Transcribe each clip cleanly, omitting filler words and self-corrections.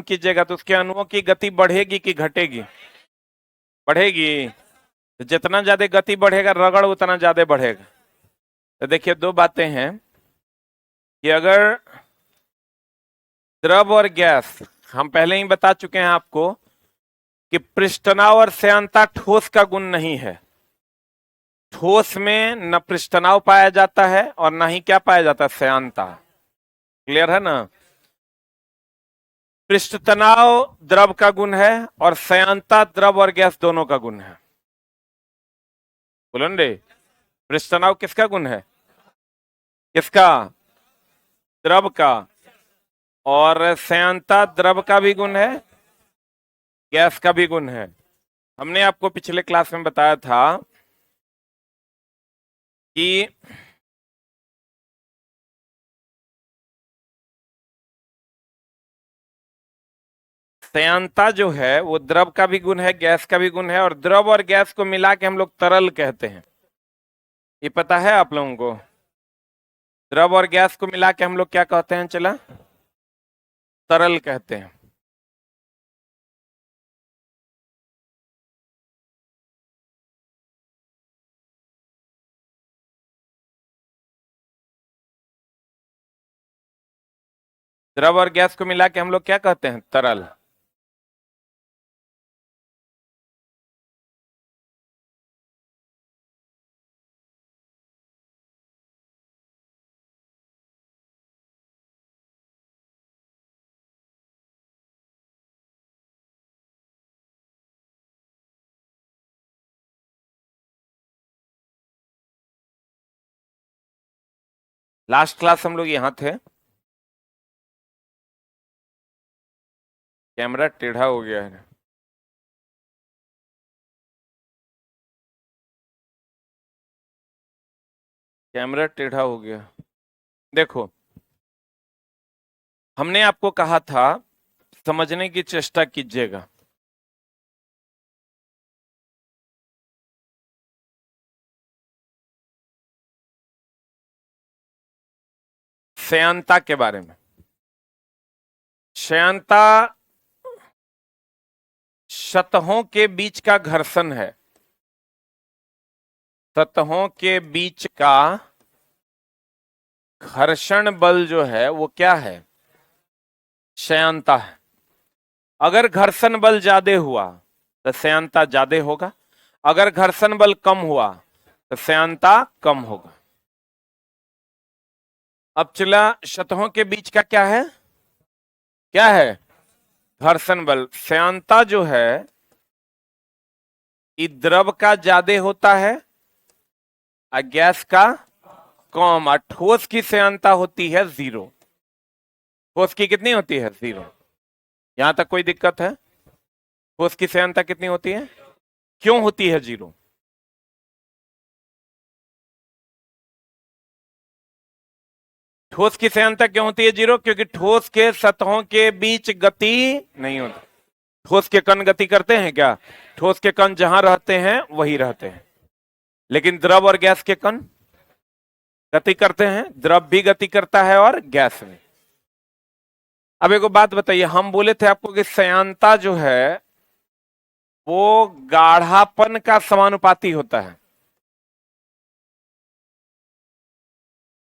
कीजिएगा तो उसके अणुओं की गति बढ़ेगी कि घटेगी? बढ़ेगी। तो जितना ज्यादा गति बढ़ेगा रगड़ उतना ज्यादा बढ़ेगा। तो देखिए दो बातें हैं कि अगर द्रव और गैस, हम पहले ही बता चुके हैं आपको कि पृष्ठनाव और श्यानता ठोस का गुण नहीं है। ठोस में न पृष्ठनाव पाया जाता है और न ही क्या पाया जाता है, श्यानता। क्लियर है ना? पृष्ठ तनाव द्रव का गुण है और श्यानता द्रव और गैस दोनों का गुण है। बोलो रे, पृष्ठ तनाव किसका गुण है? किसका? द्रव का। और श्यानता द्रव का भी गुण है, गैस का भी गुण है। हमने आपको पिछले क्लास में बताया था कि श्यानता जो है वो द्रव का भी गुण है, गैस का भी गुण है, और द्रव और गैस को मिला के हम लोग तरल कहते हैं। ये पता है आप लोगों को? द्रव और गैस को मिला के हम लोग क्या कहते हैं? चला, तरल कहते हैं। द्रव और गैस को मिला के हम लोग क्या कहते हैं? तरल। लास्ट क्लास हम लोग यहां थे। कैमरा टेढ़ा हो गया है। कैमरा टेढ़ा हो गया। देखो, हमने आपको कहा था समझने की चेष्टा कीजिएगा। श्यानता के बारे में। श्यानता सतहों के बीच का घर्षण है। सतहों के बीच का घर्षण बल जो है वो क्या है? श्यानता है। अगर घर्षण बल ज्यादा हुआ तो श्यानता ज्यादा होगा, अगर घर्षण बल कम हुआ तो श्यानता कम होगा। अब चला, सतहों के बीच का क्या है? क्या है? घर्षण बल। श्यानता जो है ये द्रव का ज्यादा होता है और गैस का कम। और ठोस की श्यानता होती है 0। ठोस की कितनी होती है? 0। यहां तक कोई दिक्कत है? ठोस की श्यानता कितनी होती है? क्यों होती है 0? ठोस की श्यानता क्यों होती है 0? क्योंकि ठोस के सतहों के बीच गति नहीं होती। ठोस के कण गति करते हैं क्या? ठोस के कण जहां रहते हैं वही रहते हैं। लेकिन द्रव और गैस के कण गति करते हैं। द्रव भी गति करता है और गैस भी। अब एक बात बताइए, हम बोले थे आपको कि श्यानता जो है वो गाढ़ापन का समानुपाती होता है।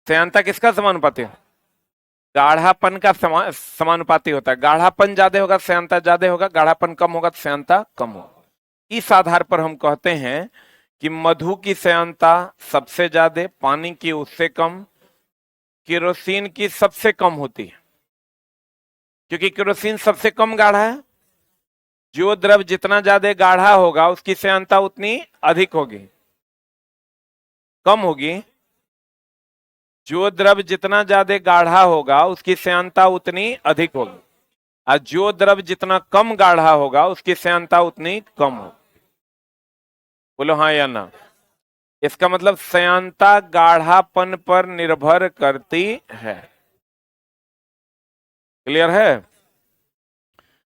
श्यानता किसका समानुपाती है? गाढ़ापन का समानुपाती होता है। गाढ़ापन ज्यादा होगा श्यानता ज्यादा होगा, गाढ़ापन कम होगा तो श्यानता कम होगा। इस आधार पर हम कहते हैं कि मधु की श्यानता सबसे ज्यादा, पानी की उससे कम, केरोसिन की सबसे कम होती है। क्योंकि केरोसिन सबसे कम गाढ़ा है। जो द्रव जितना ज्यादा गाढ़ा होगा उसकी श्यानता उतनी अधिक होगी, कम होगी। जो द्रव जितना ज्यादा गाढ़ा होगा उसकी श्यानता उतनी अधिक होगी, और जो द्रव जितना कम गाढ़ा होगा उसकी श्यानता उतनी कम होगी। बोलो हाँ या ना? इसका मतलब श्यानता गाढ़ापन पर निर्भर करती है। क्लियर है?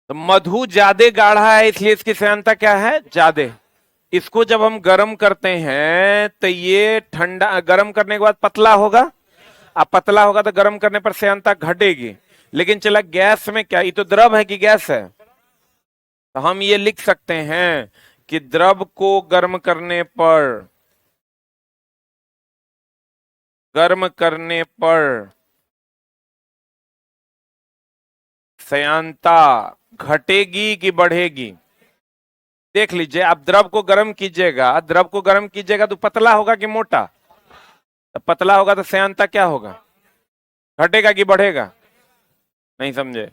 तो मधु ज्यादा गाढ़ा है इसलिए इसकी श्यानता क्या है? ज्यादा। इसको जब हम गर्म करते हैं तो ये ठंडा, गर्म करने के बाद पतला होगा। अब पतला होगा तो गर्म करने पर श्यानता घटेगी। लेकिन चला गैस में क्या, ये तो द्रव है कि गैस है? तो हम ये लिख सकते हैं कि द्रव को गर्म करने पर श्यानता घटेगी कि बढ़ेगी? देख लीजिए, आप द्रव को गर्म कीजिएगा तो पतला होगा कि मोटा? तो पतला होगा तो श्यानता क्या होगा, घटेगा कि बढ़ेगा? नहीं समझे?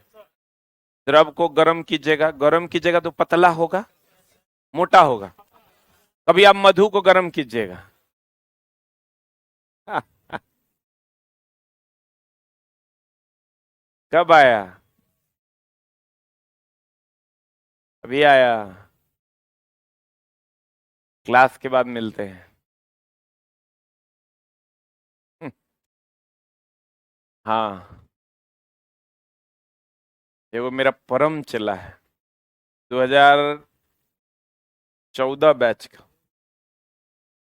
द्रव को गर्म कीजिएगा तो पतला होगा, मोटा होगा। कभी आप मधु को गर्म कीजिएगा कब आया? अभी आया। क्लास के बाद मिलते हैं। हाँ, ये वो मेरा परम चला है, 2014 बैच का,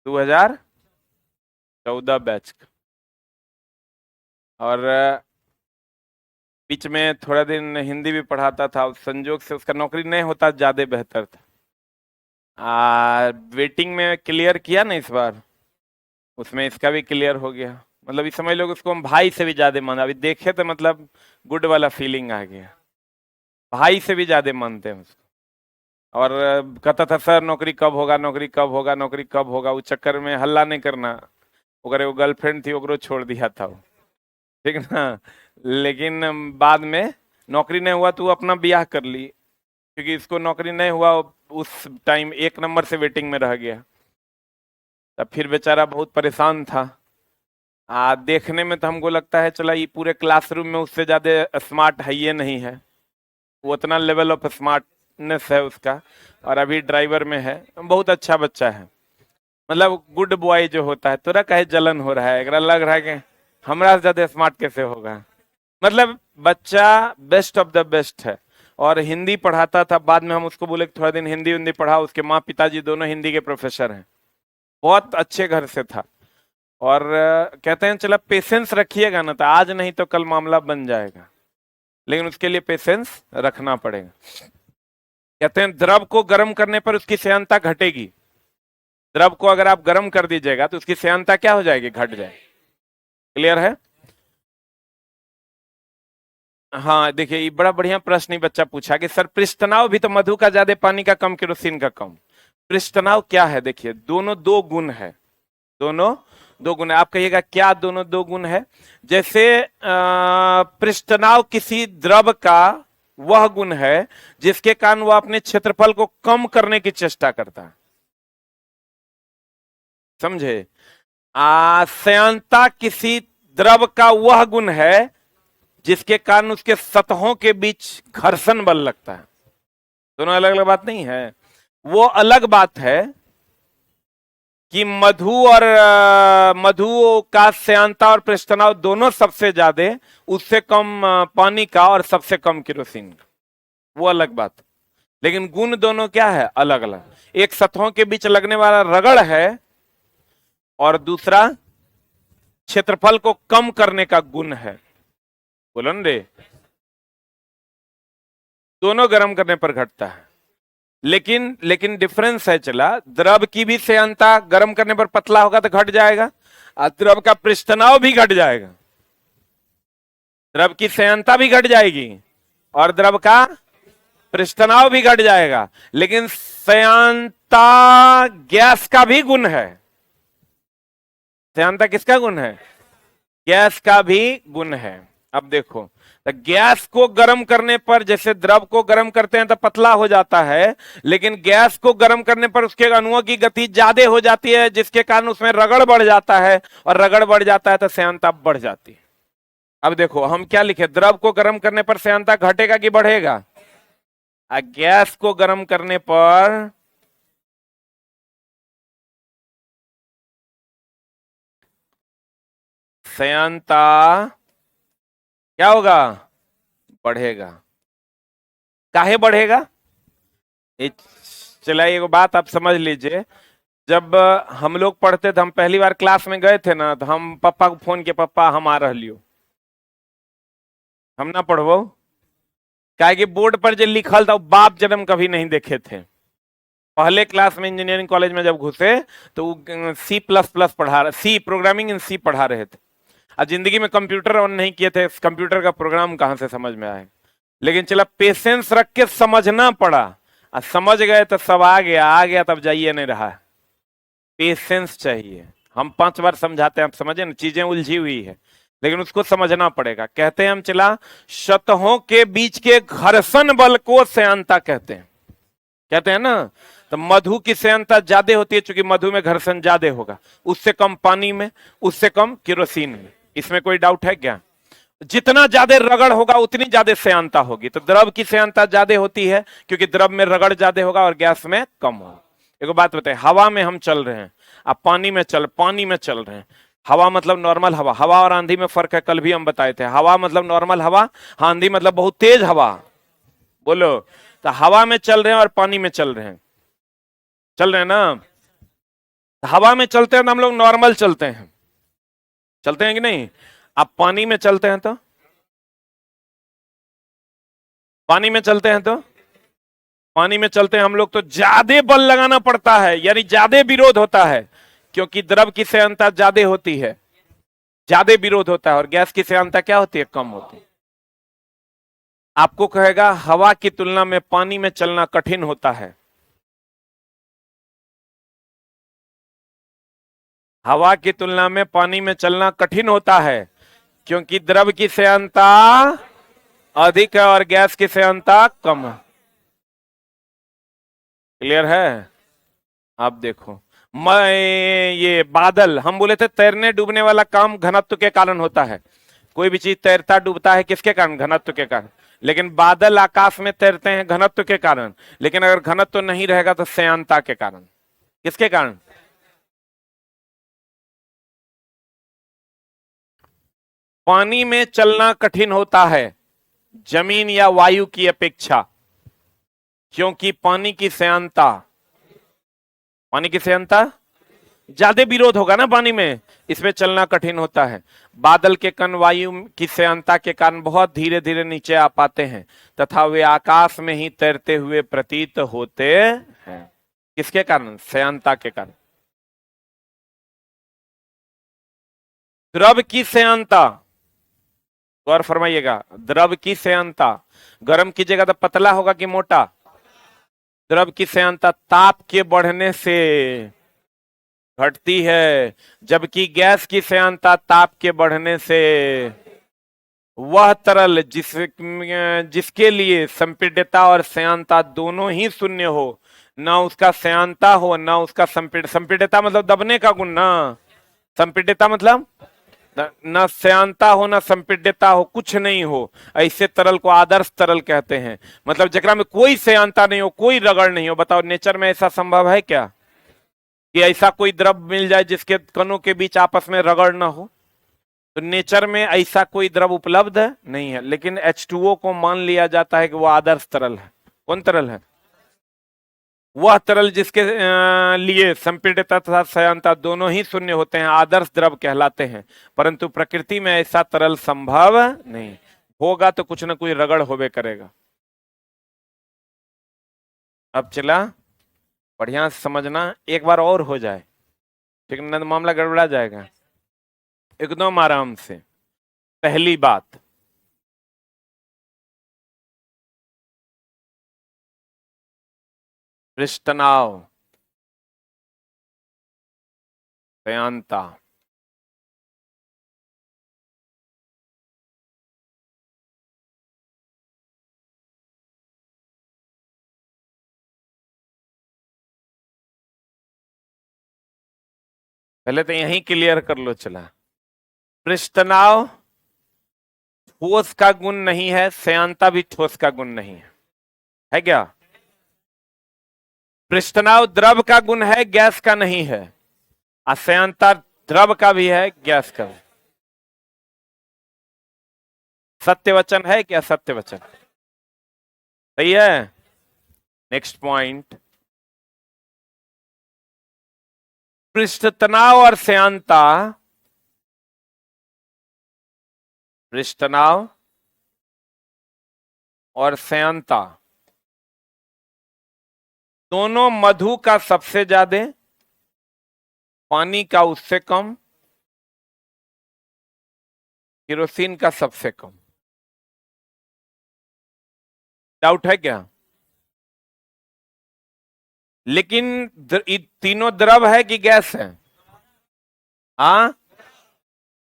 2014 बैच का। और बीच में थोड़ा दिन हिंदी भी पढ़ाता था, उस संजोग से उसका नौकरी नहीं होता, ज्यादा बेहतर था। वेटिंग में क्लियर किया ना इस बार, उसमें इसका भी क्लियर हो गया। मतलब इस समझ लो उसको हम भाई से भी ज्यादा माना, अभी देखे तो मतलब गुड वाला फीलिंग आ गया, भाई से भी ज्यादा मानते हैं उसको। और कहता था सर नौकरी कब होगा, नौकरी कब होगा, नौकरी कब होगा। उस चक्कर में हल्ला नहीं करना, ओकरे वो गर्लफ्रेंड थी, ओकरो छोड़ दिया था वो, ठीक ना। लेकिन बाद में नौकरी नहीं हुआ तो वो अपना ब्याह कर ली, क्योंकि इसको नौकरी नहीं हुआ, उस टाइम 1 नंबर से वेटिंग में रह गया। तब फिर बेचारा बहुत परेशान था। देखने में तो हमको लगता है चला ये पूरे क्लासरूम में उससे ज्यादा स्मार्ट है ये नहीं है, वो उतना लेवल ऑफ स्मार्टनेस है उसका। और अभी ड्राइवर में है, बहुत अच्छा बच्चा है, मतलब गुड बॉय जो होता है। तोरा कहे जलन हो रहा है, अगर लग रहा है कि हमरा से ज्यादा स्मार्ट कैसे होगा। मतलब बच्चा बेस्ट ऑफ द बेस्ट है। और हिंदी पढ़ाता था, बाद में हम उसको बोले थोड़ा दिन हिंदी हिंदी पढ़ा। उसके माँ पिताजी दोनों हिंदी के प्रोफेसर हैं, बहुत अच्छे घर से था। और कहते हैं चला पेशेंस रखिएगा ना तो आज नहीं तो कल मामला बन जाएगा, लेकिन उसके लिए पेशेंस रखना पड़ेगा। कहते हैं द्रव को गर्म करने पर उसकी श्यानता घटेगी। द्रव को अगर आप गर्म कर दीजिएगा तो उसकी श्यानता क्या हो जाएगी, घट जाएगी। क्लियर है? हाँ देखिए, ये बड़ा बढ़िया प्रश्न ही बच्चा पूछा कि सर पृष्ठतनाव भी तो मधु का ज्यादा, पानी का कम, केरोसिन का कम। पृष्ठतनाव क्या है? देखिए दोनों दो गुण है, दोनों दो गुण है। आप कहिएगा क्या दोनों दो गुण है? जैसे पृष्ठतनाव किसी द्रव का वह गुण है जिसके कारण वह अपने क्षेत्रफल को कम करने की चेष्टा करता है, समझे? श्यानता किसी द्रव का वह गुण है जिसके कारण उसके सतहों के बीच घर्षण बल लगता है। दोनों अलग अलग बात नहीं है। वो अलग बात है कि मधु का श्यानता और पृष्ठतनाव दोनों सबसे ज्यादा, उससे कम पानी का और सबसे कम केरोसिन का, वो अलग बात। लेकिन गुण दोनों क्या है, अलग अलग। एक सतहों के बीच लगने वाला रगड़ है और दूसरा क्षेत्रफल को कम करने का गुण है। बोलो न रे, दोनों गर्म करने पर घटता है। लेकिन डिफरेंस है चला, द्रव की भी श्यानता गर्म करने पर पतला होगा तो घट जाएगा, और द्रव का पृष्ठतनाव भी घट जाएगा। द्रव की श्यानता भी घट जाएगी और द्रव का पृष्ठतनाव भी घट जाएगा। लेकिन श्यानता गैस का भी गुण है। श्यानता किसका गुण है? गैस का भी गुण है। अब देखो, तो गैस को गर्म करने पर, जैसे द्रव को गर्म करते हैं तो पतला हो जाता है, लेकिन गैस को गर्म करने पर उसके अणुओं की गति ज्यादा हो जाती है, जिसके कारण उसमें रगड़ बढ़ जाता है, और रगड़ बढ़ जाता है तो श्यानता बढ़ जाती है। अब देखो हम क्या लिखे, द्रव को गर्म करने पर श्यानता घटेगा कि बढ़ेगा? गैस को गर्म करने पर श्यानता क्या होगा, बढ़ेगा। काहे बढ़ेगा? चला एक बात आप समझ लीजिए, जब हम लोग पढ़ते थे, हम पहली बार क्लास में गए थे ना, तो हम पापा को फोन किए, पापा हम आ रहा लियो। हम ना पढ़बो, क्या कि बोर्ड पर जो लिखल था बाप जन्म कभी नहीं देखे थे। पहले क्लास में इंजीनियरिंग कॉलेज में जब घुसे तो C++ पढ़ा रहे, सी प्रोग्रामिंग इन सी पढ़ा रहे थे। अब जिंदगी में कंप्यूटर ऑन नहीं किए थे, कंप्यूटर का प्रोग्राम कहां से समझ में आए। लेकिन चला पेशेंस रख के समझना पड़ा, और समझ गए तो सब आ गया तब जाइए नहीं रहा। पेशेंस चाहिए। हम 5 बार समझाते हैं, आप समझे ना, चीजें उलझी हुई है लेकिन उसको समझना पड़ेगा। कहते हैं हम चला, सतहों के बीच के घर्षण बल को श्यानता कहते हैं। कहते हैं ना, तो मधु की श्यानता ज्यादा होती है क्योंकि मधु में घर्षण ज्यादा होगा, उससे कम पानी में, उससे कम केरोसिन में। इसमें कोई डाउट है क्या? जितना ज्यादा रगड़ होगा उतनी ज्यादा श्यानता होगी। तो द्रव की श्यानता ज्यादा होती है क्योंकि द्रव में रगड़ ज्यादा होगा और गैस में कम होगा। एक बात बताए, हवा में हम चल रहे हैं, अब पानी में चल रहे हैं। हवा मतलब नॉर्मल हवा, हवा और आंधी में फर्क है, कल भी हम बताए थे। हवा मतलब नॉर्मल हवा, आंधी मतलब बहुत तेज हवा। बोलो, तो हवा में चल रहे हैं और पानी में चल रहे हैं, चल रहे हैं ना। हवा में चलते हैं तो हम लोग नॉर्मल चलते हैं कि नहीं। अब पानी में चलते हैं तो, पानी में चलते हैं तो, पानी में चलते हैं हम लोग तो ज्यादा बल लगाना पड़ता है, यानी ज्यादा विरोध होता है, क्योंकि द्रव की श्यानता ज्यादा होती है, ज्यादा विरोध होता है, और गैस की श्यानता क्या होती है, कम होती है। आपको कहेगा हवा की तुलना में पानी में चलना कठिन होता है। हवा की तुलना में पानी में चलना कठिन होता है क्योंकि द्रव की श्यानता अधिक है और गैस की श्यानता कम है। क्लियर है? आप देखो, मैं ये बादल, हम बोले थे तैरने डूबने वाला काम घनत्व के कारण होता है। कोई भी चीज तैरता डूबता है किसके कारण? घनत्व के कारण। लेकिन बादल आकाश में तैरते हैं घनत्व के कारण, लेकिन अगर घनत्व नहीं रहेगा तो श्यानता के कारण। किसके कारण? पानी में चलना कठिन होता है जमीन या वायु की अपेक्षा, क्योंकि पानी की श्यानता ज्यादा विरोध होगा ना पानी में, इसमें चलना कठिन होता है। बादल के कण वायु की श्यानता के कारण बहुत धीरे धीरे नीचे आ पाते हैं तथा वे आकाश में ही तैरते हुए प्रतीत होते हैं। किसके कारण? श्यानता के कारण। द्रव की श्यानता, गौर फरमाइएगा, द्रव की श्यानता गर्म कीजिएगा तो पतला होगा कि मोटा? द्रव की श्यानता ताप के बढ़ने से घटती है, जबकि गैस की श्यानता ताप के बढ़ने से, वह तरल जिसके लिए संपीड्यता और श्यानता दोनों ही शून्य हो, ना उसका श्यानता हो ना उसका संपीड्यता मतलब दबने का गुण ना, संपीड्यता मतलब न श्यानता हो ना संपीड्यता हो, कुछ नहीं हो, ऐसे तरल को आदर्श तरल कहते हैं। मतलब जकरा में कोई श्यानता नहीं हो, कोई रगड़ नहीं हो। बताओ नेचर में ऐसा संभव है क्या कि ऐसा कोई द्रव मिल जाए जिसके कणों के बीच आपस में रगड़ ना हो? तो नेचर में ऐसा कोई द्रव उपलब्ध नहीं है, लेकिन H2O को मान लिया जाता है कि वो आदर्श तरल है। कौन तरल है? वह तरल जिसके लिए संपीड्यता तथा श्यानता दोनों ही शून्य होते हैं आदर्श द्रव कहलाते हैं। परंतु प्रकृति में ऐसा तरल संभव नहीं, होगा तो कुछ ना कुछ रगड़ होवे करेगा। अब चला, बढ़िया से समझना, एक बार और हो जाए ठीक ना, मामला गड़बड़ा जाएगा। एकदम आराम से। पहली बात, पृष्ठतनाव, श्यानता। पहले तो यही क्लियर कर लो। चला, पृष्ठतनाव ठोस का गुण नहीं है, श्यानता भी ठोस का गुण नहीं है क्या? पृष्ठतनाव द्रव का गुण है, गैस का नहीं है। अश्यांतर द्रव का भी है, गैस का भी। सत्य वचन है क्या? सत्य वचन सही है। नेक्स्ट पॉइंट, पृष्ठतनाव और श्यानता, पृष्ठतनाव और श्यानता दोनों मधु का सबसे ज्यादा, पानी का उससे कम, केरोसिन का सबसे कम। डाउट है क्या? लेकिन तीनों द्रव है कि गैस है? हाँ,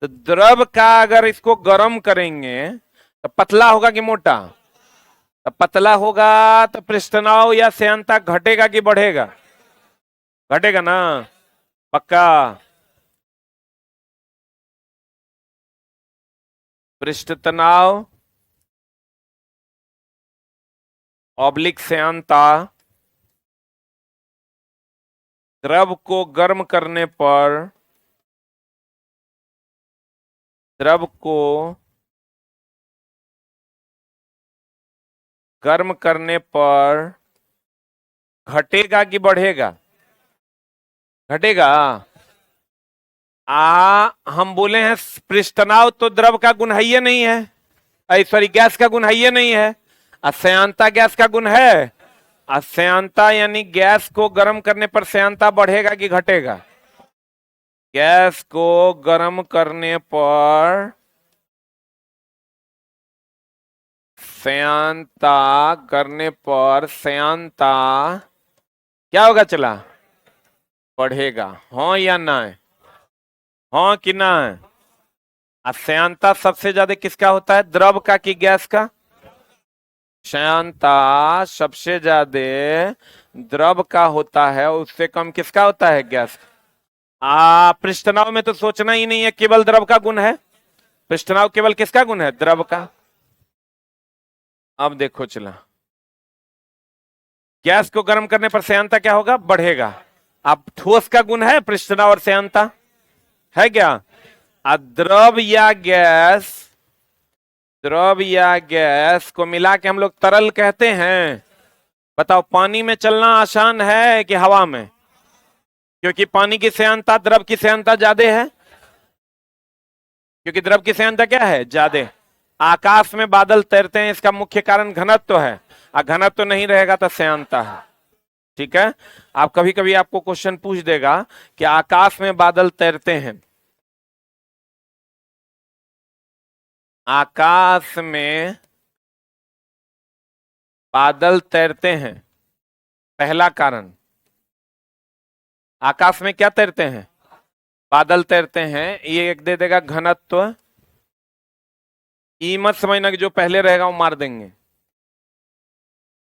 तो द्रव का अगर इसको गर्म करेंगे तो पतला होगा कि मोटा? तो पतला होगा तो पृष्ठनाव या श्यानता घटेगा कि बढ़ेगा? घटेगा ना, पक्का। पृष्ठ तनाव ऑब्लिक श्यानता द्रव को गर्म करने पर, द्रव को गर्म करने पर घटेगा कि बढ़ेगा? घटेगा। हम बोले हैं पृष्ठनाव तो द्रव का गुण है ही नहीं है, सॉरी गैस का गुण है ही नहीं है। अश्यांता गैस का गुण है। अश्यांता यानी गैस को गर्म करने पर श्यानता बढ़ेगा कि घटेगा? गैस को गर्म करने पर श्यानता क्या होगा चला? बढ़ेगा। हाँ या ना? हाँ कि ना? श्यानता सबसे ज्यादा किसका होता है, द्रव का कि गैस का? श्यानता सबसे ज्यादा द्रव का होता है, उससे कम किसका होता है, गैस। पृष्ठनाव में तो सोचना ही नहीं है, केवल द्रव का गुण है। पृष्ठनाव केवल किसका गुण है, द्रव का। अब देखो चला, गैस को गर्म करने पर श्यानता क्या होगा, बढ़ेगा। अब ठोस का गुण है पृष्ठनाव और श्यानता, है क्या? द्रव या गैस, द्रव या गैस को मिला के हम लोग तरल कहते हैं। बताओ, पानी में चलना आसान है कि हवा में? क्योंकि पानी की श्यानता द्रव की श्यानता ज्यादा है, क्योंकि द्रव की श्यानता क्या है, ज्यादा। आकाश में बादल तैरते हैं, इसका मुख्य कारण घनत्व है, और घनत्व नहीं रहेगा तो श्यानता है। ठीक है, आप कभी कभी आपको क्वेश्चन पूछ देगा कि आकाश में बादल तैरते हैं, आकाश में बादल तैरते हैं, पहला कारण, आकाश में क्या तैरते हैं, बादल तैरते हैं। ये एक दे देगा घनत्व, ई मत समझना कि जो पहले रहेगा वो मार देंगे,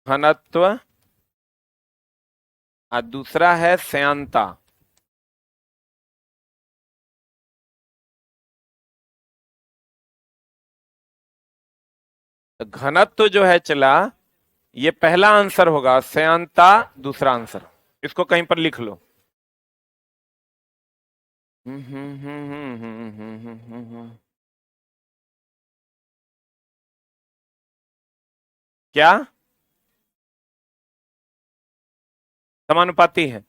घनत्व। और दूसरा है श्यानता। तो घनत्व जो है चला, ये पहला आंसर होगा, श्यानता दूसरा आंसर। इसको कहीं पर लिख लो। क्या समानुपाती है?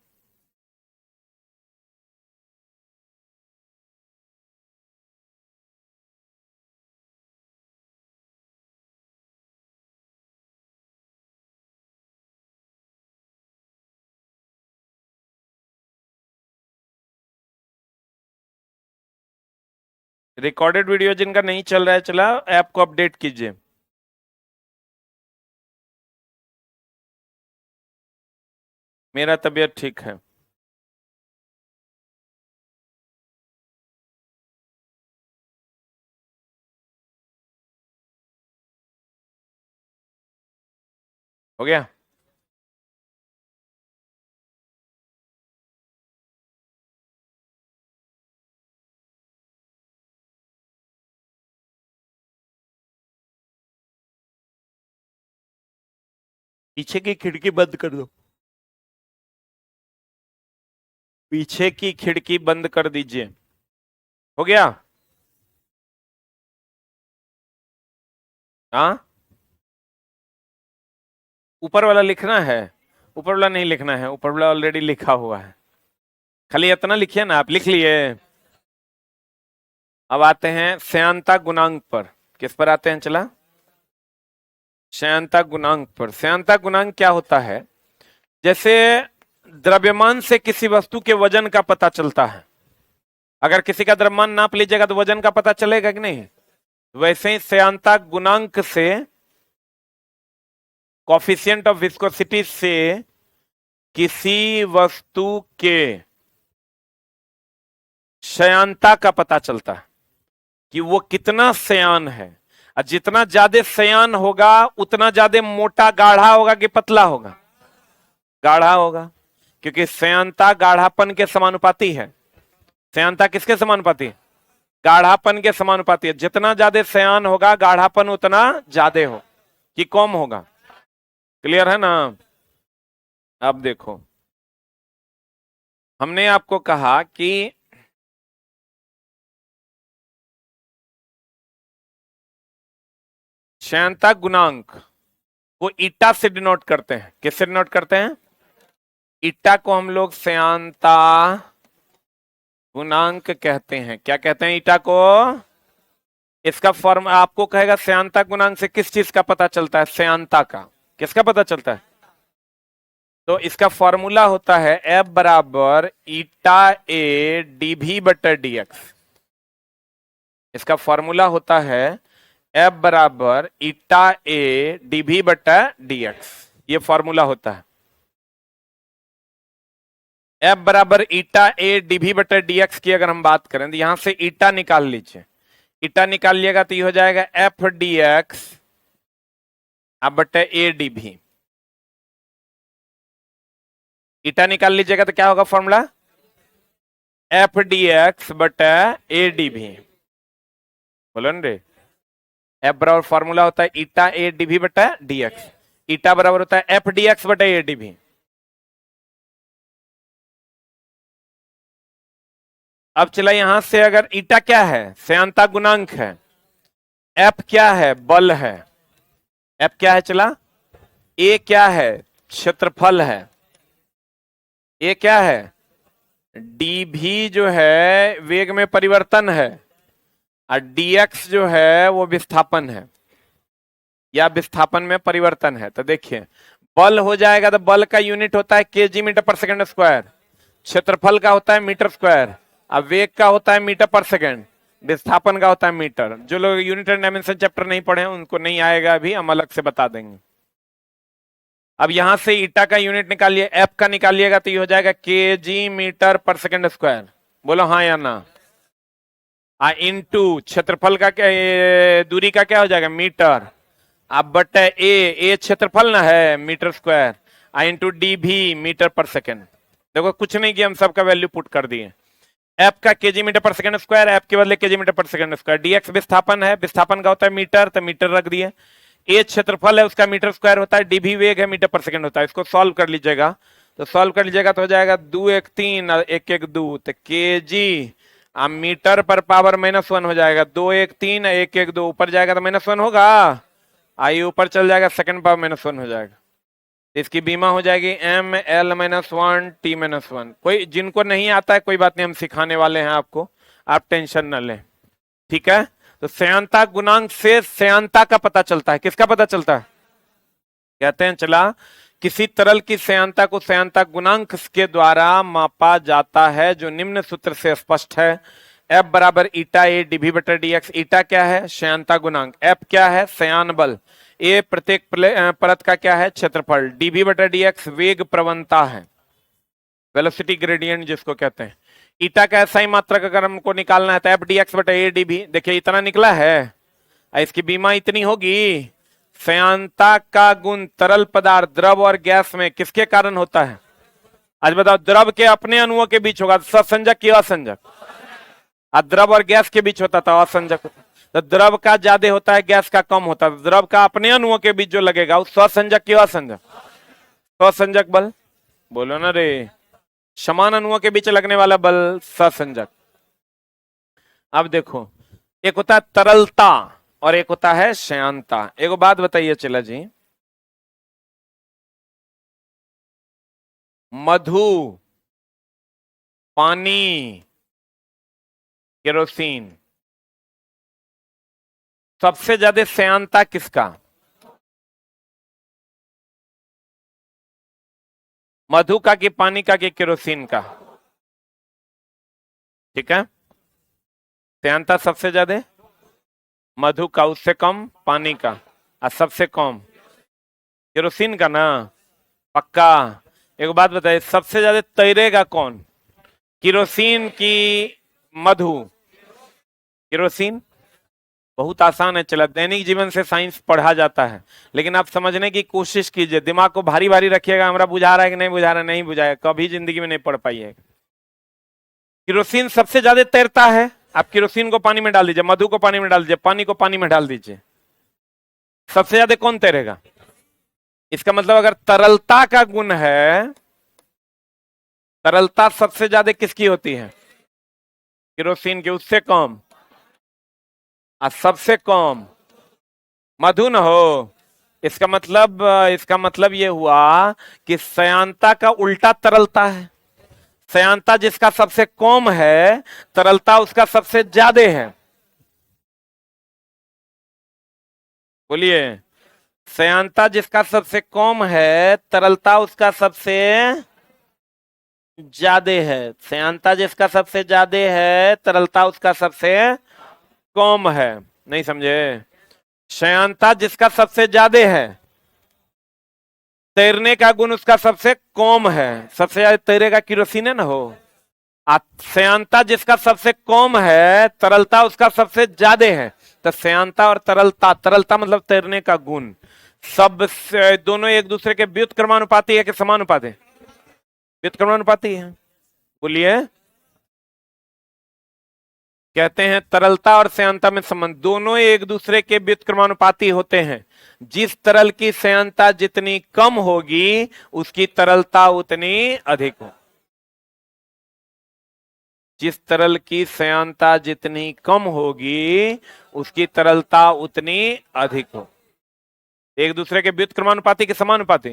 रिकॉर्डेड वीडियो जिनका नहीं चल रहा है चला, ऐप को अपडेट कीजिए। मेरा तबीयत ठीक है। हो गया? पीछे की खिड़की बंद कर दो, पीछे की खिड़की बंद कर दीजिए। हो गया? हाँ, ऊपर वाला लिखना है? ऊपर वाला नहीं लिखना है, ऊपर वाला ऑलरेडी लिखा हुआ है, खाली इतना लिखिए ना, आप लिख लिए। अब आते हैं श्यानता गुणांक पर। किस पर आते हैं चला? श्यानता गुणांक पर। श्यानता गुणांक क्या होता है? जैसे द्रव्यमान से किसी वस्तु के वजन का पता चलता है। अगर किसी का द्रव्यमान नाप लीजिएगा तो वजन का पता चलेगा कि नहीं? वैसे ही श्यानता गुणांक से, कॉफिशिएंट ऑफ विस्कोसिटी से किसी वस्तु के श्यानता का पता चलता है कि वो कितना श्यान है। और जितना ज्यादा श्यान होगा उतना ज्यादा मोटा गाढ़ा होगा कि पतला होगा? गाढ़ा होगा, क्योंकि श्यानता गाढ़ापन के समानुपाती है। श्यानता किसके समानुपाती? गाढ़ापन के समानुपाती है। जितना ज्यादा श्यान होगा गाढ़ापन उतना ज्यादा हो कि कम होगा। क्लियर है ना? अब देखो, हमने आपको कहा कि श्यानता गुणांक को ईटा से डिनोट करते हैं। किससे डिनोट करते हैं? ईटा को हम लोग श्यानता गुणांक कहते हैं। क्या कहते हैं ईटा को? इसका फॉर्म आपको कहेगा श्यानता गुणांक से किस चीज का पता चलता है? श्यानता का। किसका पता चलता है? तो इसका फॉर्मूला होता है F बराबर ईटा ए डीवी बटर डीएक्स। इसका फॉर्मूला होता है F बराबर ईटा ए डीवी बटा डीएक्स। ये फॉर्मूला होता है। F बराबर ईटा ए डीवी बटा डीएक्स की अगर हम बात करें तो यहां से ईटा निकाल लीजिए। ईटा निकाल लिएगा तो ये हो जाएगा एफ डी एक्स अब बटे ए डीवी। ईटा निकाल लीजिएगा तो क्या होगा फॉर्मूला? एफ डी एक्स बटे ए डीवी। बोलो न रे। एफ बराबर फॉर्मूला होता है ईटा ए डीवी बटा डीएक्स। ईटा बराबर होता है एफ डी एक्स बटे ए डीवी। अब चला यहां से, अगर ईटा क्या है? श्यानता गुणांक है। एफ क्या है? बल है। एफ क्या है चला? ए क्या है? क्षेत्रफल है। ए क्या है? डीवी जो है वेग में परिवर्तन है, और डीएक्स जो है वो विस्थापन है या विस्थापन में परिवर्तन है। तो देखिए, बल हो जाएगा तो बल का यूनिट होता है केजी मीटर पर सेकंड स्क्वायर, क्षेत्रफल का होता है मीटर स्क्वायर, अब वेग का होता है मीटर पर सेकंड, विस्थापन का होता है मीटर। जो लोग यूनिट एंड डायमेंशन चैप्टर नहीं पढ़े हैं उनको नहीं आएगा, अभी हम अलग से बता देंगे। अब यहां से ईटा का यूनिट निकालिए, एफ का निकालिएगा तो ये हो जाएगा केजी मीटर पर सेकंड स्क्वायर। बोलो हाँ या ना? इनटू क्षेत्रफल का क्या, दूरी का क्या हो जाएगा? मीटर। अब बटे ए क्षेत्रफल ना है मीटर स्क्वायर, इंटू डी भी मीटर पर सेकेंड। देखो कुछ नहीं किया, हम सबका वैल्यू पुट कर दिए। एफ का केजी मीटर पर सेकंड स्क्वायर, एफ के बदले केजी मीटर पर सेकंड स्क्वायर। डीएक्स विस्थापन है, विस्थापन का होता है मीटर, तो मीटर रख दिए। ए क्षेत्रफल है, उसका मीटर स्क्वायर होता है। डीवी वेग है, मीटर पर सेकंड होता है। इसको सॉल्व कर लीजिएगा, तो सॉल्व कर लीजिएगा तो हो जाएगा 2 1 3 1 1 2, तो केजी मीटर पर पावर -1 हो जाएगा। 2 1 3 1 1 2 ऊपर जाएगा तो -1 होगा, आई ऊपर चल जाएगा सेकंड पावर -1 हो जाएगा। इसकी बीमा हो जाएगी m l -1 t -1। कोई जिनको नहीं आता है कोई बात नहीं, हम सिखाने वाले हैं आपको, आप टेंशन न लें, ठीक है। तो श्यानता गुणांक से श्यानता का पता चलता है। किसका पता चलता है? कहते हैं चला, किसी तरल की श्यानता को श्यानता गुणांक के द्वारा मापा जाता है, जो निम्न सूत्र से स्पष्ट है। F बराबर ईटा ए डीवी बटा डीएक्स। ईटा क्या है? श्यानता गुणांक। F क्या है? श्यान बल। ए प्रत्येक परत का क्या है? क्षेत्रफल। डीवी बटा डीएक्स वेग प्रवणता है, वेलोसिटी ग्रेडियंट जिसको कहते हैं। ईटा का ऐसा ही मात्रक अगर हमको निकालना है तो एफ डी एक्स बटा ए डीवी। देखिए इतना निकला है, इसकी बीमा इतनी होगी। श्यानता का गुण तरल पदार्थ, द्रव और गैस में किसके कारण होता है? आज बताओ, द्रव के अपने अणुओं के बीच होगा ससंजक की असंजक? द्रव और गैस के बीच होता था असंजक। तो द्रव का ज्यादा होता है, गैस का कम होता है। द्रव का अपने अणुओं के बीच जो लगेगा वो ससंजक की असंजक? ससंजक बल। बोलो ना रे। समान अणुओं के बीच लगने वाला बल ससंजक। अब देखो, एक होता है तरलता और एक होता है श्यानता। एक बात बताइए चला जी, मधु, पानी, केरोसिन, सबसे ज्यादा श्यानता किसका? मधु का कि पानी का कि केरोसिन का? ठीक है, श्यानता सबसे ज्यादा मधु का, उससे कम पानी का, और सबसे कम केरोसिन का ना, पक्का। एक बात बताइए, सबसे ज्यादा तैरेगा कौन, केरोसिन की मधु? केरोसिन। बहुत आसान है, चला, दैनिक जीवन से साइंस पढ़ा जाता है, लेकिन आप समझने की कोशिश कीजिए, दिमाग को भारी भारी रखिएगा, हमारा बुझा रहा है कि नहीं बुझा रहा है, नहीं बुझाएगा, कभी जिंदगी में नहीं पढ़ पाई है। केरोसिन सबसे ज्यादा तैरता है। आप केरोसिन को पानी में डाल दीजिए, मधु को पानी में डाल दीजिए, पानी को पानी में डाल दीजिए, सबसे ज्यादा कौन तैरेगा? इसका मतलब अगर तरलता का गुण है, तरलता सबसे ज्यादा किसकी होती है? केरोसिन की, उससे कम, और सबसे कम मधु न हो। इसका मतलब ये हुआ कि श्यानता का उल्टा तरलता है। श्यानता जिसका सबसे कम है, तरलता उसका सबसे ज्यादा है। बोलिए, श्यानता जिसका सबसे कम है, तरलता उसका सबसे ज्यादा है। श्यानता जिसका सबसे ज्यादा है, तरलता उसका सबसे कम है। नहीं समझे? श्यानता जिसका सबसे ज्यादा है, तैरने का गुण उसका सबसे कम है। सबसे ज्यादा तैरेगा केरोसिन न हो। श्यानता जिसका सबसे कम है, तरलता उसका सबसे ज्यादा है। तो श्यानता और तरलता, तरलता मतलब तैरने का गुण, सब दोनों एक दूसरे के व्युत्क्रमानुपाती है कि समानुपाती? व्युत्क्रमानुपाती है। बोलिए, कहते हैं तरलता और श्यानता में संबंध, दोनों एक दूसरे के व्युत्क्रमानुपाती होते हैं। जिस तरल की श्यानता जितनी कम होगी, उसकी तरलता उतनी अधिक हो। जिस तरल की श्यानता जितनी कम होगी, उसकी तरलता उतनी अधिक हो। एक दूसरे के व्युत्क्रमानुपाती के समानुपाती?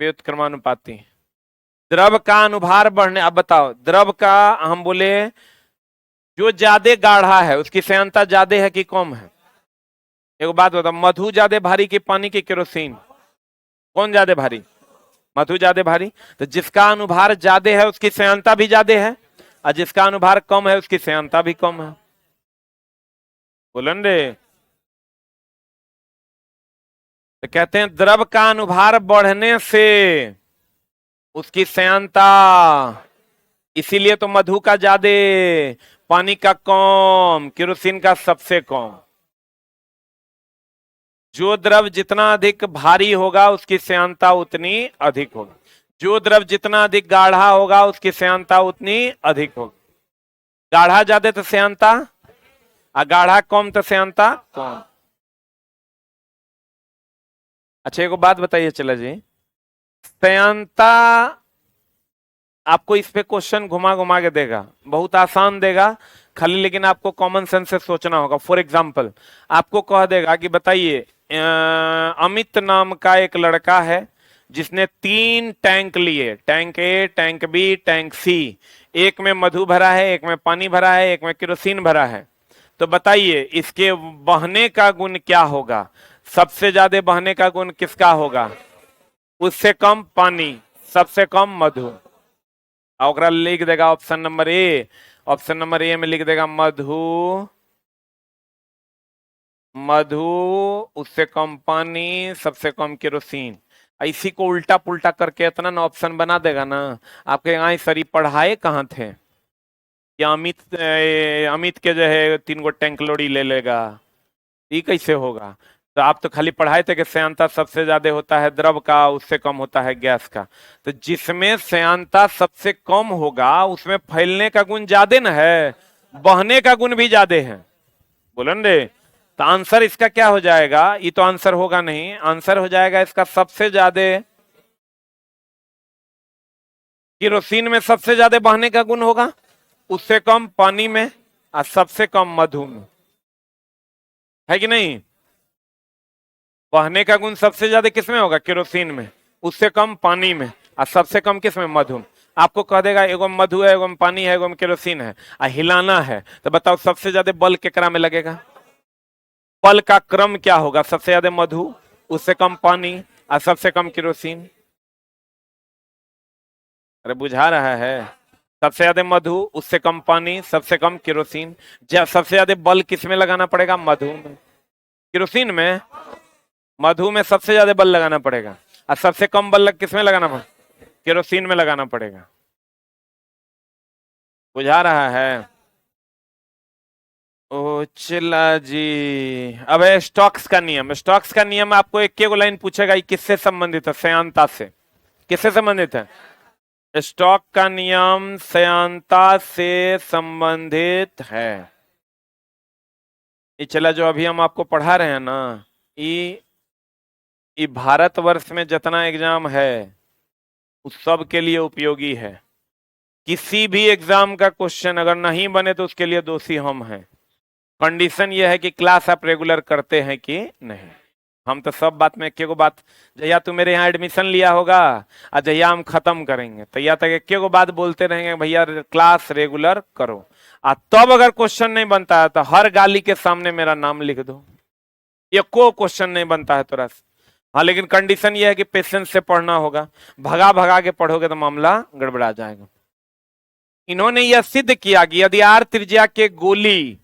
व्युत्क्रमानुपाती। द्रव का अनुभार बढ़ने, अब बताओ, द्रव का हम बोले जो ज्यादा गाढ़ा है उसकी श्यानता ज्यादा है कि कम है? एक बात बताओ, मधु ज्यादा भारी कि पानी की केरोसिन? कौन ज्यादा भारी? मधु ज्यादा भारी। तो जिसका अनुभार ज्यादा है उसकी श्यानता भी ज्यादा है, और जिसका अनुभार कम है उसकी श्यानता भी कम है। बोलन रे। तो कहते हैं द्रव का अनुभार बढ़ने से उसकी श्यानता, इसीलिए तो मधु का ज्यादा, पानी का कम, केरोसिन का सबसे कम। जो द्रव जितना अधिक भारी होगा उसकी श्यानता उतनी अधिक होगी, जो द्रव जितना अधिक गाढ़ा होगा उसकी श्यानता उतनी अधिक होगी। गाढ़ा ज्यादा तो श्यानता, और गाढ़ा कम तो श्यानता कम। अच्छा, एक बात बताइए चला जी, श्यानता आपको इस पे क्वेश्चन घुमा घुमा के देगा, बहुत आसान देगा खाली, लेकिन आपको कॉमन सेंस से सोचना होगा। फॉर एग्जाम्पल आपको कह देगा कि बताइए, अमित नाम का एक लड़का है जिसने 3 टैंक लिए, टैंक ए, टैंक बी, टैंक सी। एक में मधु भरा है, एक में पानी भरा है, एक में केरोसिन भरा है। तो बताइए इसके बहने का गुण क्या होगा? सबसे ज्यादा बहने का गुण किसका होगा? उससे कम पानी, सबसे कम मधु। और लिख देगा option number A. Option number A में लिख देगा मधु, मधु उससे कम पानी, सबसे कम केरोसिन। इसी को उल्टा पुल्टा करके इतना ना ऑप्शन बना देगा ना, आपके यहाँ सर पढ़ाए कहाँ थे? या अमित के जो है 3 गो टैंक लोडी ले लेगा, ये कैसे होगा? तो आप तो खाली पढ़ाए थे कि श्यानता सबसे ज्यादा होता है द्रव का, उससे कम होता है गैस का। तो जिसमें श्यानता सबसे कम होगा उसमें फैलने का गुण ज्यादा न है, बहने का गुण भी ज्यादा है। बोलन रे। तो आंसर इसका क्या हो जाएगा? ये तो आंसर होगा नहीं, आंसर हो जाएगा इसका सबसे ज्यादा केरोसिन में सबसे ज्यादा बहने का गुण होगा, उससे कम पानी में, और सबसे कम मधु में। है कि नहीं? बहने का गुण सबसे ज्यादा किसमें होगा? केरोसिन में। उससे कम पानी में, और सबसे कम किसमें? मधु में। आपको कह देगा एगो मधु है, एगो पानी है, एगो केरोसिन है, और हिलाना है, तो बताओ सबसे ज्यादा बल केकरा में लगेगा? बल का क्रम क्या होगा? सबसे ज्यादा मधु, उससे कम पानी, और सबसे कम केरोसिन। अरे बुझा रहा है। सबसे ज्यादा मधु, उससे कम पानी, सबसे कम केरोसिन। सबसे ज्यादा बल किस में लगाना पड़ेगा? मधु में। केरोसिन में? मधु में सबसे ज्यादा बल लगाना पड़ेगा। और सबसे कम बल किस में लगाना पड़ेगा? केरोसिन में लगाना पड़ेगा। बुझा रहा है? ओ चिल्ला जी। अब है स्टॉक्स का नियम। स्टॉक्स का नियम आपको एक के लाइन पूछेगा, ये किससे संबंधित है? श्यानता से। किससे संबंधित है? स्टॉक का नियम श्यानता से संबंधित है। ये चला जो अभी हम आपको पढ़ा रहे हैं ना, ये भारतवर्ष में जितना एग्जाम है उस सब के लिए उपयोगी है। किसी भी एग्जाम का क्वेश्चन अगर नहीं बने तो उसके लिए दोषी हम हैं। कंडीशन यह है कि क्लास आप रेगुलर करते हैं कि नहीं। हम तो सब बात में एक बात, जहिया तू मेरे यहाँ एडमिशन लिया होगा और जहिया हम खत्म करेंगे तहिया तक एक बात बोलते रहेंगे, भैया क्लास रेगुलर करो। तब अगर क्वेश्चन नहीं बनता है तो हर गाली के सामने मेरा नाम लिख दो। ये को क्वेश्चन नहीं बनता है तुरंत। हाँ, लेकिन कंडीशन ये है कि पेशेंस से पढ़ना होगा। भगा भगा के पढ़ोगे तो मामला गड़बड़ा जाएगा। इन्होंने यह सिद्ध किया कि यदि आर त्रिज्या के गोली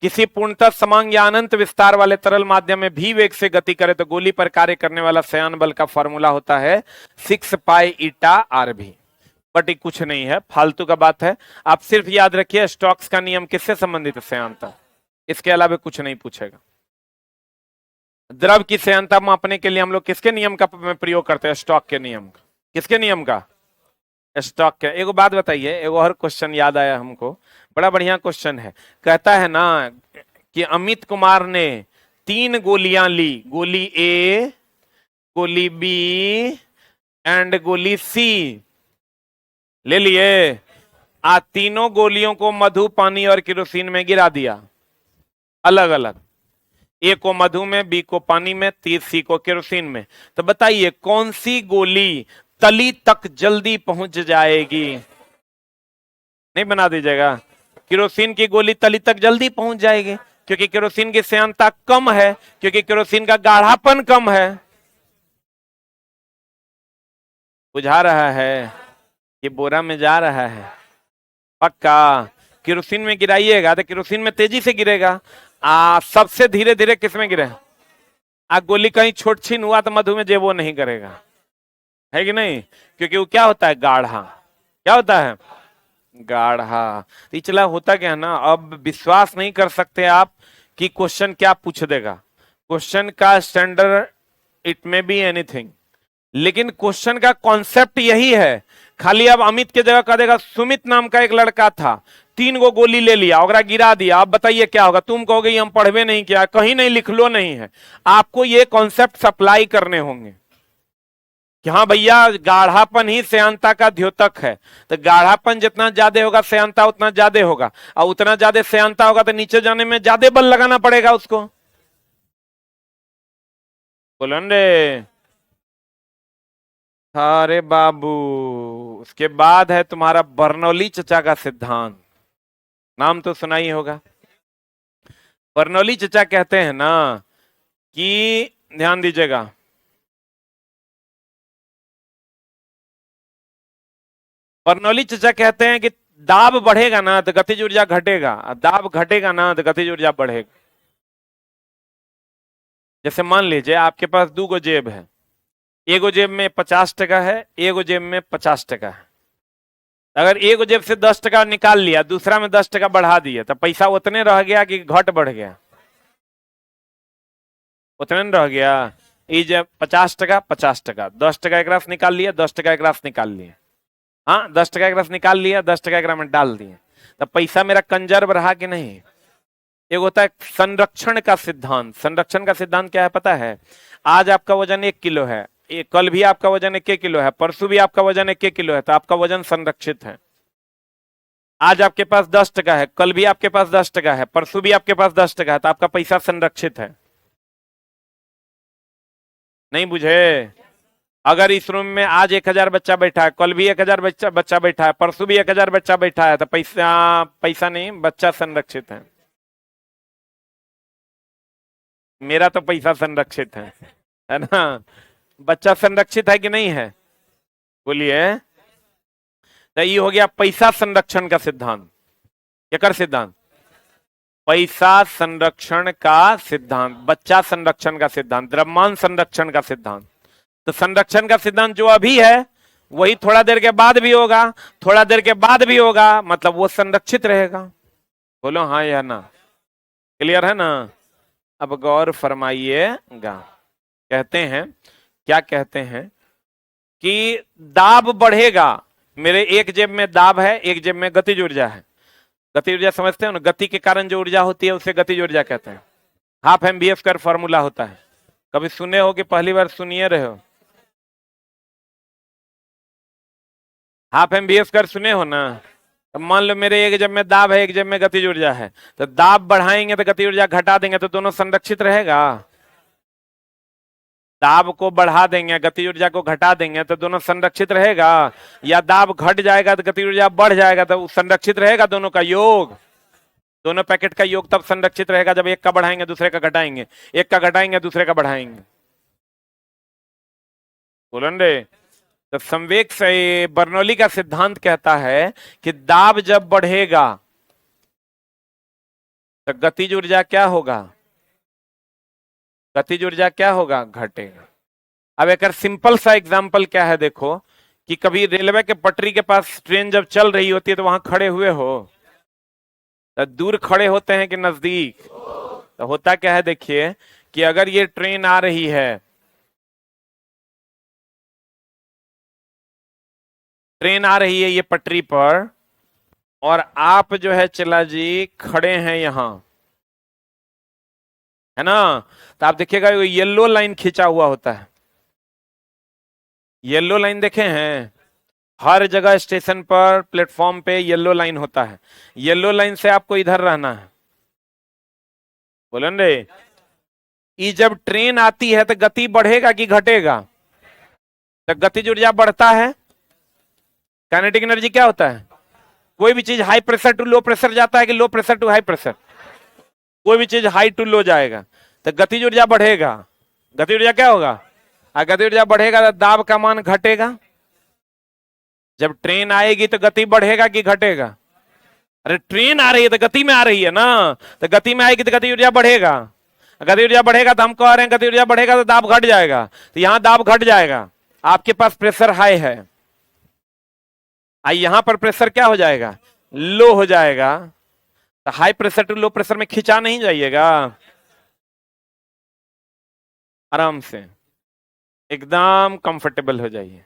किसी पूर्णतः समान या अनंत विस्तार वाले तरल माध्यम में भी वेग से गति करे तो गोली पर कार्य करने वाला श्यान बल का फॉर्मूला होता है 6 पाई ईटा आर भी। बट ये कुछ नहीं है, फालतू का बात है। आप सिर्फ याद रखिए स्टॉक्स का नियम किससे संबंधित है? श्यानता। इसके अलावा कुछ नहीं पूछेगा। द्रव की श्यानता मापने के लिए हम लोग किसके नियम का प्रयोग करते हैं? स्टॉक के नियम का। किसके नियम का? स्टॉक के। एक बात बताइए, एक और क्वेश्चन याद आया हमको, बड़ा बढ़िया क्वेश्चन है। कहता है ना कि अमित कुमार ने 3 गोलियां ली, गोली ए, गोली बी एंड गोली सी ले लिए। तीनों गोलियों को मधु, पानी और केरोसिन में गिरा दिया अलग अलग। ए को मधु में, बी को पानी में, सी को केरोसिन में। तो बताइए कौन सी गोली तली तक जल्दी पहुंच जाएगी? नहीं बना दीजिएगा। केरोसिन की गोली तली तक जल्दी पहुंच जाएगी क्योंकि केरोसिन की श्यानता कम है, क्योंकि केरोसिन का गाढ़ापन कम है। बुझा रहा है? ये बोरा में जा रहा है पक्का। केरोसिन में गिराइएगा तो केरोसिन में तेजी से गिरेगा। सबसे धीरे धीरे किस में गिरे? गोली कहीं छोट छीन हुआ तो मधु में जेबो नहीं करेगा, है कि नहीं? क्योंकि वो क्या होता है? गाढ़ा। क्या होता है? गाढ़ा। चला होता क्या है ना, अब विश्वास नहीं कर सकते आप कि क्वेश्चन क्या पूछ देगा। क्वेश्चन का standard it may be anything, लेकिन क्वेश्चन का कॉन्सेप्ट यही है। खाली अब अमित के जगह कह देगा सुमित नाम का एक लड़का था, 3 गो गोली ले लिया और गिरा दिया। अब बताइए क्या होगा? तुम कहोगे हम पढ़वे नहीं किया, कहीं नहीं लिख लो नहीं है। आपको ये कॉन्सेप्ट सप्लाई करने होंगे कि हाँ भैया गाढ़ापन ही श्यानता का द्योतक है। तो गाढ़ापन जितना ज्यादा होगा श्यानता उतना ज्यादा होगा, और उतना ज्यादा श्यानता होगा तो नीचे जाने में ज्यादा बल लगाना पड़ेगा उसको। बोलन रे। अरे बाबू, उसके बाद है तुम्हारा बर्नौली चचा का सिद्धांत। नाम तो सुना ही होगा। बर्नौली चचा कहते हैं ना कि, ध्यान दीजिएगा, बर्नौली चचा कहते हैं कि दाब बढ़ेगा ना तो गतिज ऊर्जा घटेगा, दाब घटेगा ना तो गतिज ऊर्जा बढ़ेगा। जैसे मान लीजिए आपके पास 2 गो जेब है, एगो जेब में 50 टका है, एगो जेब में 50 टका है। अगर एगो जेब से 10 टका निकाल लिया, दूसरा में 10 टका बढ़ा दिया, तो पैसा उतने रह गया कि घट बढ़ गया? उतने रह गया। ये जब 50 टका 50 टका, 10 टका एक रास निकाल लिया, 10 टका एक रास निकाल लिया। हाँ, 10 टका एक रास निकाल लिया, 10 टका एक रास में डाल दिए, तो पैसा मेरा कंजर्व रहा कि नहीं? एक होता है संरक्षण का सिद्धांत। संरक्षण का सिद्धांत क्या है पता है? आज आपका वजन 1 किलो है, कल भी आपका वजन 1 किलो है, परसों भी आपका वजन 1 किलो है, तो आपका वजन संरक्षित है। आज आपके पास 10 टका है, कल भी आपके पास 10 टका है, परसों भी आपके पास 10 टका है, तो आपका पैसा संरक्षित है। नहीं बुझे? अगर इस रूम में आज 1000 बच्चा बैठा है, कल भी 1000 बच्चा बैठा है, परसों भी 1000 बच्चा बैठा है, तो पैसा नहीं, बच्चा संरक्षित है। मेरा तो पैसा संरक्षित है ना? बच्चा संरक्षित है कि नहीं है? बोलिए। तो ये हो गया पैसा संरक्षण का सिद्धांत। क्या कर सिद्धांत? पैसा संरक्षण का सिद्धांत, बच्चा संरक्षण का सिद्धांत, द्रव्यमान संरक्षण का सिद्धांत। तो संरक्षण का सिद्धांत जो अभी है वही थोड़ा देर के बाद भी होगा, थोड़ा देर के बाद भी होगा, मतलब वो संरक्षित रहेगा। बोलो हाँ या ना? क्लियर है ना? अब गौर फरमाइएगा। कहते हैं, क्या कहते हैं कि दाब बढ़ेगा। मेरे एक जेब में दाब है, एक जेब में गतिज ऊर्जा है। गति ऊर्जा समझते हो ना? गति के कारण जो ऊर्जा होती है उसे गतिज ऊर्जा कहते हैं। हाफ mv स्क्वायर फॉर्मूला होता है। कभी सुने हो कि पहली बार सुनिए रहे हो? हाफ mv स्क्वायर सुने हो ना? तो मान लो मेरे एक जेब में दाब है, एक जेब में गतिज ऊर्जा है, तो दाब बढ़ाएंगे तो गति ऊर्जा घटा देंगे तो दोनों संरक्षित रहेगा। दाब को बढ़ा देंगे, गति ऊर्जा को घटा देंगे तो दोनों संरक्षित रहेगा। या दाब घट जाएगा तो गति ऊर्जा बढ़ जाएगा तो संरक्षित रहेगा। दोनों का योग, दोनों पैकेट का योग तब संरक्षित रहेगा जब एक का बढ़ाएंगे दूसरे का घटाएंगे, एक का घटाएंगे दूसरे का बढ़ाएंगे। बोलन रे। तो संवेग से बर्नौली का सिद्धांत कहता है कि दाब जब बढ़ेगा तो गतिज ऊर्जा क्या होगा? गतिज ऊर्जा क्या होगा? घटेगा। अब एक सिंपल सा एग्जांपल क्या है, देखो कि कभी रेलवे के पटरी के पास ट्रेन जब चल रही होती है तो वहां खड़े हुए हो, तो दूर खड़े होते हैं कि नजदीक? तो होता क्या है, देखिए कि अगर ये ट्रेन आ रही है, ट्रेन आ रही है ये पटरी पर, और आप जो है चला जी खड़े हैं यहां, है ना? तो आप देखिएगा येलो लाइन खींचा हुआ होता है। येलो लाइन देखे हैं? हर जगह स्टेशन पर, प्लेटफॉर्म पे येलो लाइन होता है। येलो लाइन से आपको इधर रहना है। बोलन रे। ये जब ट्रेन आती है तो गति बढ़ेगा कि घटेगा? तो गतिज ऊर्जा बढ़ता है। काइनेटिक एनर्जी क्या होता है? कोई भी चीज high pressure to low pressure जाता है कि low pressure to high pressure? कोई भी चीज हाई टू लो जाएगा तो गतिज ऊर्जा बढ़ेगा। गति ऊर्जा क्या होगा? गति ऊर्जा बढ़ेगा तो दाब का मान घटेगा। जब ट्रेन आएगी तो गति बढ़ेगा कि घटेगा? अरे ट्रेन आ रही है तो गति में आ रही है ना, तो गति में आएगी तो गति ऊर्जा बढ़ेगा। गति ऊर्जा बढ़ेगा तो हम कह रहे हैं गति ऊर्जा बढ़ेगा तो दाब घट जाएगा, तो यहां दाब घट जाएगा। आपके पास प्रेशर हाई है, यहां पर प्रेशर क्या हो जाएगा? लो हो जाएगा। तो high pressure to low pressure में खिंचा नहीं जाइएगा, आराम से एकदम कंफर्टेबल हो जाइए,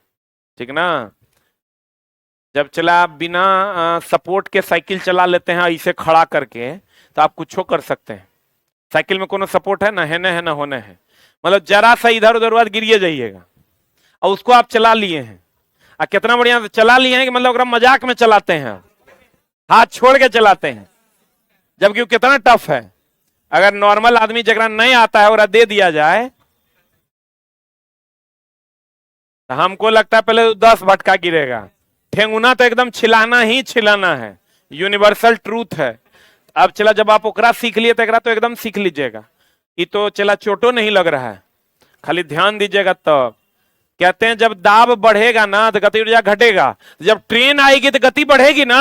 ठीक ना? जब चला आप बिना सपोर्ट के साइकिल चला लेते हैं इसे खड़ा करके, तो आप कुछ कर सकते हैं। साइकिल में कोनो सपोर्ट है ना? है ना? है ना? होने है। मतलब जरा सा इधर उधर बाद गिरिए जाइएगा, और उसको आप चला लिए हैं, और कितना बढ़िया चला लिए हैं कि मतलब मजाक में चलाते हैं, हाथ छोड़ के चलाते हैं, जबकि वो कितना टफ है। अगर नॉर्मल आदमी जगह नहीं आता है और दे दिया जाए तो हमको लगता है पहले 10 भटका गिरेगा। ठेंगुना तो एकदम छिलाना ही छिलाना है, यूनिवर्सल ट्रूथ है। अब चला जब आप ओकरा सीख लिए तो एकदम सीख लीजिएगा। ये तो चला चोटो नहीं लग रहा है, खाली ध्यान दीजिएगा। तब कहते हैं जब दाब बढ़ेगा ना तो गति ऊर्जा घटेगा, जब ट्रेन आएगी तो गति बढ़ेगी ना,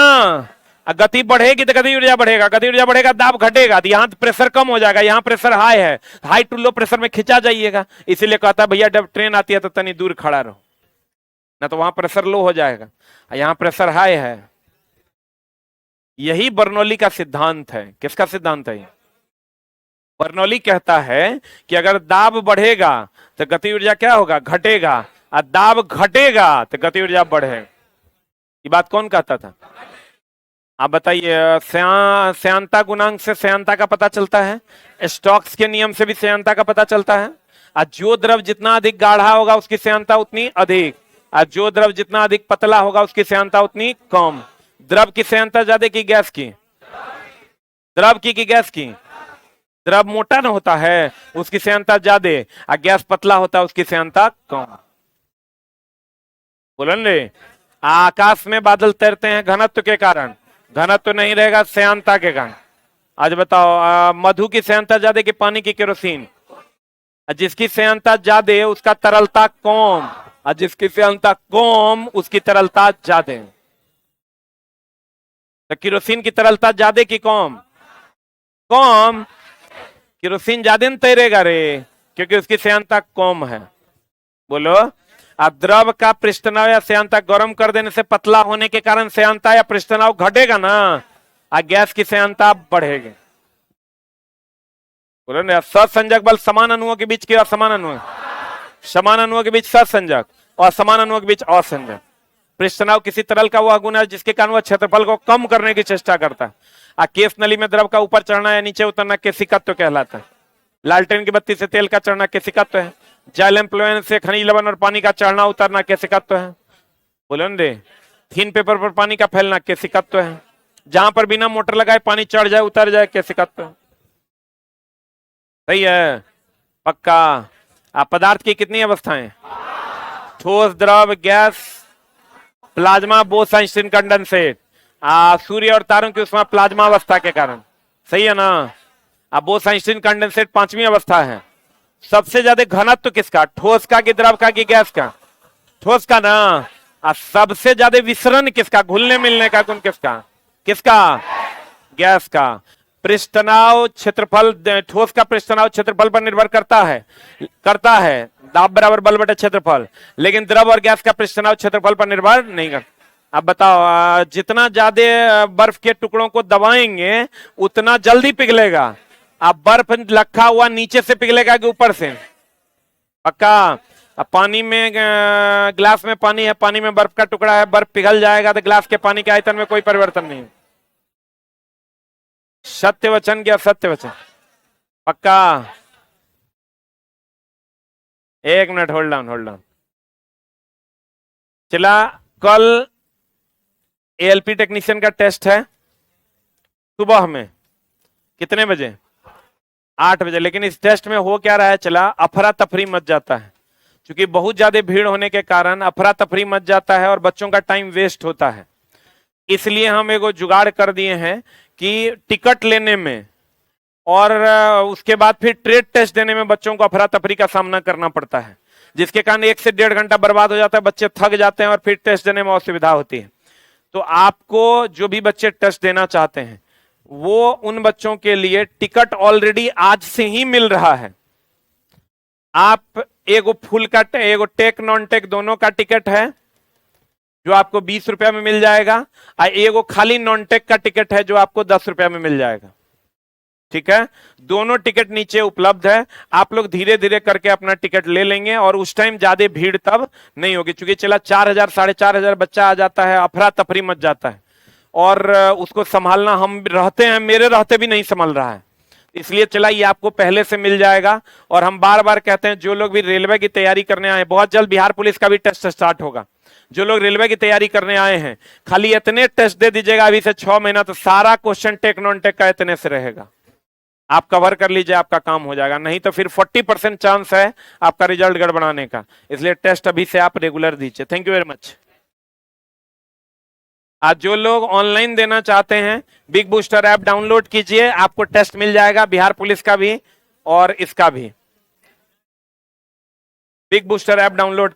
गति बढ़ेगी तो गति ऊर्जा बढ़ेगा, गति ऊर्जा बढ़ेगा दाब घटेगा, तो यहाँ प्रेशर कम हो जाएगा, यहाँ प्रेशर हाई है, हाई टू लो प्रेशर में खिंचा जाइएगा। इसीलिए कहता है भैया जब ट्रेन आती है तो तनी दूर खड़ा रहो, ना तो वहां प्रेशर लो हो जाएगा, यहाँ प्रेशर हाई है। यही बर्नौली का सिद्धांत है। किसका सिद्धांत है? बर्नौली कहता है कि अगर दाब बढ़ेगा तो गति ऊर्जा क्या होगा? घटेगा, और दाब घटेगा तो गति ऊर्जा बढ़ेगा। ये बात कौन कहता था? आप बताइए। श्यानता गुणांक से श्यानता का पता चलता है, स्टोक्स के नियम से भी श्यानता का पता चलता है। और जो द्रव जितना अधिक गाढ़ा होगा उसकी श्यानता उतनी अधिक, और जो द्रव जितना अधिक पतला होगा उसकी श्यानता उतनी कम। द्रव की श्यानता ज्यादा की गैस की? द्रव की गैस की? द्रव मोटा न होता है उसकी श्यानता ज्यादा, और गैस पतला होता है उसकी श्यानता कम। बोलन रे। आकाश में बादल तैरते हैं घनत्व के कारण, घनत्व नहीं रहेगा श्यानता के कारण। आज बताओ मधु की श्यानता ज्यादा कि पानी की केरोसिन? जिसकी श्यानता ज्यादा उसका तरलता कम, और जिसकी श्यानता कम उसकी तरलता ज्यादा। तो केरोसिन की तरलता ज्यादा की कम? कम। केरोसिन ज्यादा न तैरेगा रे, क्योंकि उसकी श्यानता कम है। बोलो, अब द्रव का पृष्ठनाव या श्यानता गर्म कर देने से पतला होने के कारण श्यानता या पृष्ठनाव घटेगा ना, और गैस की श्यानता बढ़ेगी। बोलो ना, सहसंजक बल समान अणुओं के बीच की असमान अणुओं, समान अणुओं के बीच सहसंजक और समान अणुओं के बीच असंजक। पृष्ठनाव किसी तरल का वह गुण है जिसके कारण वह क्षेत्रफल को कम करने की चेष्टा करता है। केस नली में द्रव का ऊपर चढ़ना या नीचे उतरना केशिकत्व कहलाता है। लालटेन की बत्ती से तेल का चढ़ना केशिकत्व है। जैल एम्प्लॉयन से खनिज लवण और पानी का चढ़ना उतरना केशिकत्व है। बोलो न रे, थीन पेपर पर पानी का फैलना केशिकत्व है। जहां पर बिना मोटर लगाए पानी चढ़ जाए उतर जाए केशिकत्व है। सही है, पक्का। आप पदार्थ की कितनी अवस्थाएं? ठोस, द्रव, गैस, प्लाज्मा, बोस-आइंस्टीन कंडेंसेट। सूर्य और तारों की उष्मा प्लाज्मा अवस्था के कारण, सही है ना। अब बोस-आइंस्टीन कंडेंसेट पांचवी अवस्था है। सबसे ज्यादा घनत्व किसका? ठोस का कि द्रव का कि गैस का? ठोस का ना। सबसे ज्यादा विसरण किसका? घुलने मिलने का गुण किसका? किसका? गैस का। पृष्ठनाव क्षेत्रफल, ठोस का पृष्ठनाव क्षेत्रफल पर निर्भर करता है दाब बराबर बल बटे क्षेत्रफल। लेकिन द्रव और गैस का पृष्ठनाव क्षेत्रफल पर निर्भर नहीं करता। अब बताओ, जितना ज्यादा बर्फ के टुकड़ों को दबाएंगे उतना जल्दी पिघलेगा। अब बर्फ रखा हुआ नीचे से पिघलेगा कि ऊपर से? पक्का। अब पानी में, ग्लास में पानी है, पानी में बर्फ का टुकड़ा है, बर्फ पिघल जाएगा तो ग्लास के पानी के आयतन में कोई परिवर्तन नहीं। सत्य वचन क्या असत्य वचन? पक्का। एक मिनट, होल्ड ऑन। चला, कल एएलपी टेक्नीशियन का टेस्ट है सुबह में। कितने बजे? 8 बजे। लेकिन इस टेस्ट में हो क्या रहा है, चला अफरा तफरी मच जाता है। क्योंकि बहुत ज्यादा भीड़ होने के कारण अफरा तफरी मच जाता है और बच्चों का टाइम वेस्ट होता है। इसलिए हम एगो जुगाड़ कर दिए हैं कि टिकट लेने में और उसके बाद फिर ट्रेड टेस्ट देने में बच्चों को अफरा तफरी का सामना करना पड़ता है, जिसके कारण 1 से 1.5 घंटा बर्बाद हो जाता है, बच्चे थक जाते हैं और फिर टेस्ट देने में असुविधा होती है। तो आपको जो भी बच्चे टेस्ट देना चाहते हैं वो उन बच्चों के लिए टिकट ऑलरेडी आज से ही मिल रहा है। आप एगो फुल का, एगो टेक नॉन टेक दोनों का टिकट है जो आपको 20 रुपया में मिल जाएगा, और एगो खाली नॉन टेक का टिकट है जो आपको 10 रुपया में मिल जाएगा। ठीक है, दोनों टिकट नीचे उपलब्ध है। आप लोग धीरे धीरे करके अपना टिकट ले लेंगे और उस टाइम ज्यादा भीड़ तब नहीं होगी। चूंकि चला 4000 4,500 बच्चा आ जाता है, अफरा तफरी मच जाता है और उसको संभालना हम रहते हैं, मेरे रहते भी नहीं संभल रहा है। इसलिए चला ये आपको पहले से मिल जाएगा। और हम बार बार कहते हैं, जो लोग भी रेलवे की तैयारी करने आए, बहुत जल्द बिहार पुलिस का भी टेस्ट स्टार्ट होगा। जो लोग रेलवे की तैयारी करने आए हैं, खाली इतने टेस्ट दे दीजिएगा अभी से 6 महीना, तो सारा क्वेश्चन टेक नॉन टेक का इतने से रहेगा। आप कवर कर लीजिए, आपका काम हो जाएगा। नहीं तो फिर 40% चांस है आपका रिजल्ट गड़बड़ाने का। इसलिए टेस्ट अभी से आप रेगुलर दीजिए। Thank you very much. आज जो लोग ऑनलाइन देना चाहते हैं, बिग बूस्टर ऐप डाउनलोड कीजिए, आपको टेस्ट मिल जाएगा, बिहार पुलिस का भी और इसका भी। Big booster app download